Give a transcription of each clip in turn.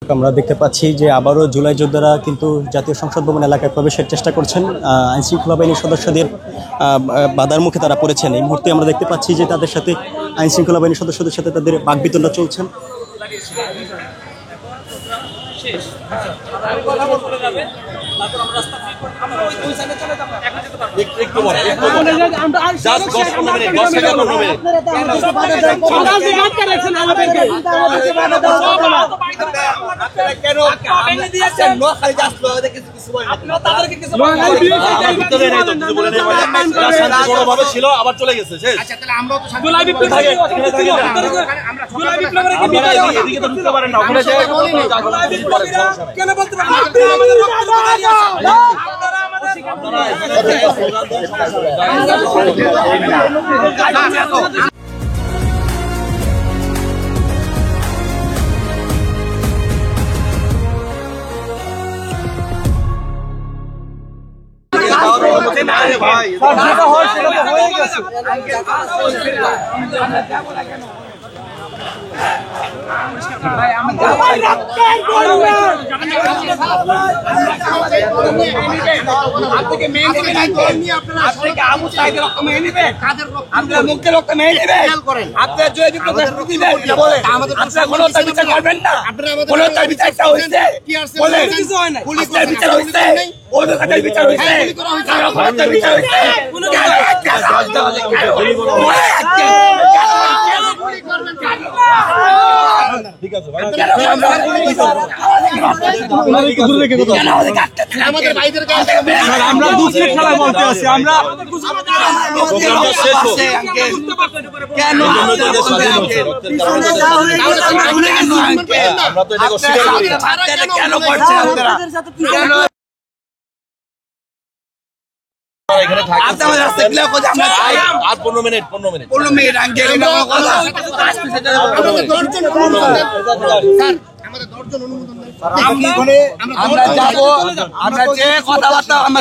আমরা দেখতে পাচ্ছি যে আবারও জুলাই যোদ্ধারা কিন্তু জাতীয় সংসদ ভবন এলাকায় প্রবেশের চেষ্টা করছেন। আইনশৃঙ্খলা বাহিনীর সদস্যদের বাধার মুখে তারা পড়েছেন। এই মুহূর্তে আমরা দেখতে পাচ্ছি যে তাদের সাথে আইনশৃঙ্খলা বাহিনীর সদস্যদের সাথে তাদের বাকবিতণ্ডা চলছেন। ছিল আবার চলে গেছে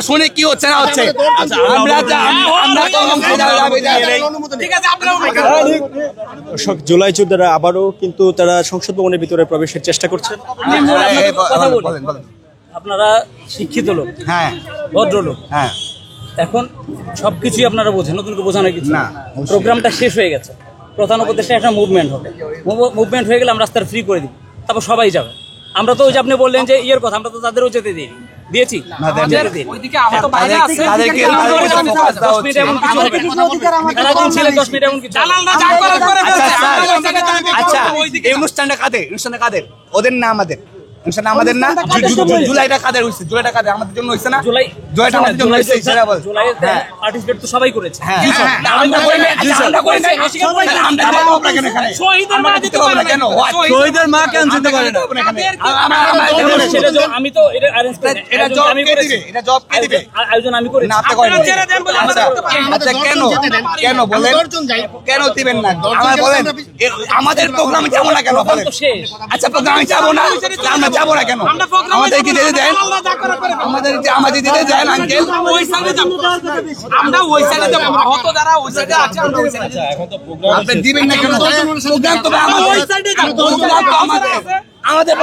শুনে কি হচ্ছে না হচ্ছে। জুলাই যোদ্ধারা আবারও কিন্তু তারা সংসদ ভবনের ভিতরে প্রবেশের চেষ্টা করছেন। আপনারা শিক্ষিত লোক, হ্যাঁ, ভদ্রলোক, হ্যাঁ, এখন সবকিছুই আপনারা বোঝেন, নতুন করে বোঝানোর কিছু না। প্রোগ্রামটা শেষ হয়ে গেছে, প্রধান উপদেষ্টা একটা মুভমেন্ট হবে, মুভমেন্ট হয়ে গেলে আমরা রাস্তার ফ্রি করে দিব, তারপর সবাই যাবে। আমরা তো ওই যে আপনি বললেন যে ইয়ের কথা, আমরা তো তাদেরও যেতে দিয়েছি। আচ্ছা, এই অনুষ্ঠানটা কাদের? ওদের না আমাদের? আমাদের না, জুলাইটা কাদের হয়েছে? জুলাইটা কাদের? আমাদের জন্য হয়েছে না? জুলাইটা আমাদের জন্য হয়েছে। পার্টিসিপেট তো সবাই করেছে। শহীদের মা কেন যেতে পারে না? আমি তো এটা জব কে দিবে? আয়োজন আমি করি না। আচ্ছা, কেন বলেন? কেন দিবেন না? আমার বলেন, আমাদের প্রোগ্রামে যাবো না কেন বলেন? আচ্ছা, প্রোগ্রামে যাবো না, আমরা যাবো না কেন? আমাদের কি দিতে দেন? আমাদের দিতে দেন আঙ্কেল। আমরা ওই সাইডে যাব, আহত যারা ওই সাইডে আছে আমরা ওই সাইডে যাব। আপনি দিবেন না কেন? প্রোগ্রাম তো আমাদের, ওই সাইডে যাব, আমাদের